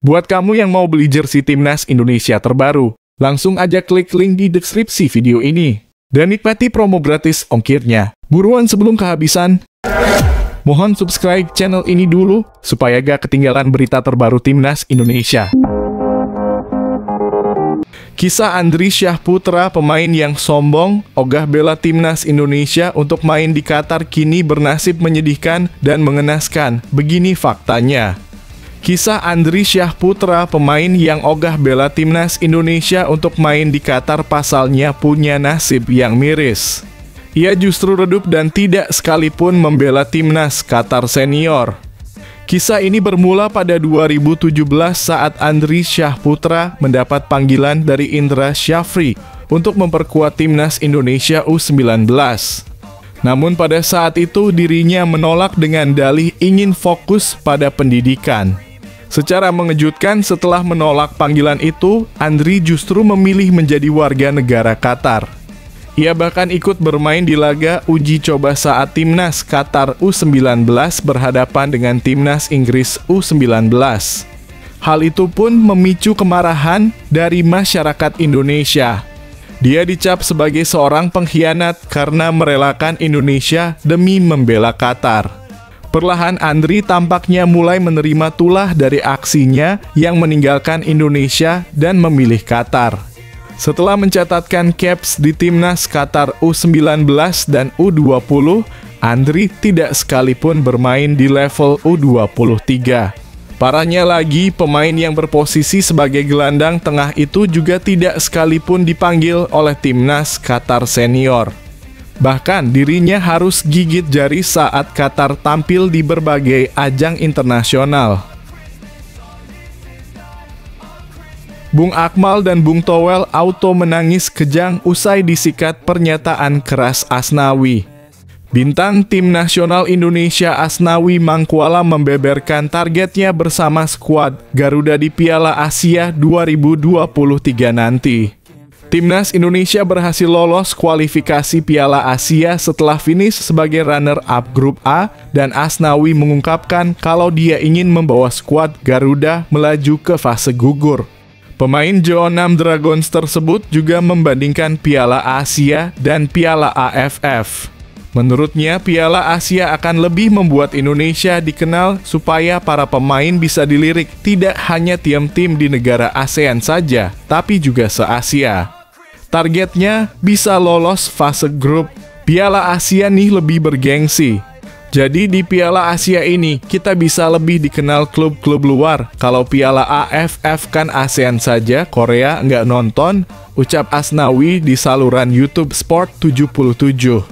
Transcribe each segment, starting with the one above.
Buat kamu yang mau beli jersey Timnas Indonesia terbaru, langsung aja klik link di deskripsi video ini. Dan nikmati promo gratis ongkirnya. Buruan sebelum kehabisan. Mohon subscribe channel ini dulu, supaya gak ketinggalan berita terbaru Timnas Indonesia. Kisah Andri Syahputra, pemain yang sombong, ogah bela Timnas Indonesia untuk main di Qatar, kini bernasib menyedihkan dan mengenaskan. Begini faktanya. Kisah Andri Syahputra, pemain yang ogah bela Timnas Indonesia untuk main di Qatar, pasalnya punya nasib yang miris. Ia justru redup dan tidak sekalipun membela Timnas Qatar senior. Kisah ini bermula pada 2017 saat Andri Syahputra mendapat panggilan dari Indra Syafri untuk memperkuat Timnas Indonesia U19. Namun pada saat itu dirinya menolak dengan dalih ingin fokus pada pendidikan. Secara mengejutkan, setelah menolak panggilan itu, Andri justru memilih menjadi warga negara Qatar. Ia bahkan ikut bermain di laga uji coba saat Timnas Qatar U19 berhadapan dengan Timnas Inggris U19. Hal itu pun memicu kemarahan dari masyarakat Indonesia. Dia dicap sebagai seorang pengkhianat karena merelakan Indonesia demi membela Qatar. Perlahan Andri tampaknya mulai menerima tulah dari aksinya yang meninggalkan Indonesia dan memilih Qatar. Setelah mencatatkan caps di Timnas Qatar U19 dan U20, Andri tidak sekalipun bermain di level U23. Parahnya lagi, pemain yang berposisi sebagai gelandang tengah itu juga tidak sekalipun dipanggil oleh Timnas Qatar senior. Bahkan dirinya harus gigit jari saat Qatar tampil di berbagai ajang internasional. Bung Akmal dan Bung Towel auto menangis kejang usai disikat pernyataan keras Asnawi. Bintang tim nasional Indonesia Asnawi Mangkuala membeberkan targetnya bersama skuad Garuda di Piala Asia 2023 nanti. Timnas Indonesia berhasil lolos kualifikasi Piala Asia setelah finish sebagai runner-up grup A, dan Asnawi mengungkapkan kalau dia ingin membawa skuad Garuda melaju ke fase gugur. Pemain Jeonnam Dragons tersebut juga membandingkan Piala Asia dan Piala AFF. Menurutnya, Piala Asia akan lebih membuat Indonesia dikenal supaya para pemain bisa dilirik tidak hanya tim-tim di negara ASEAN saja, tapi juga se-Asia. Targetnya bisa lolos fase grup. Piala Asia nih lebih bergengsi. Jadi di Piala Asia ini kita bisa lebih dikenal klub-klub luar. Kalau Piala AFF kan ASEAN saja, Korea nggak nonton, ucap Asnawi di saluran YouTube Sport 77.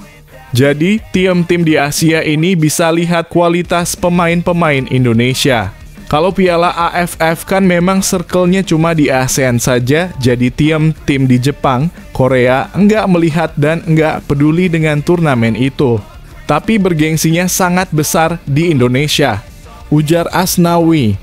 Jadi tim-tim di Asia ini bisa lihat kualitas pemain-pemain Indonesia. Kalau Piala AFF kan memang circle-nya cuma di ASEAN saja, jadi tim-tim di Jepang, Korea nggak melihat dan nggak peduli dengan turnamen itu. Tapi bergengsinya sangat besar di Indonesia, ujar Asnawi.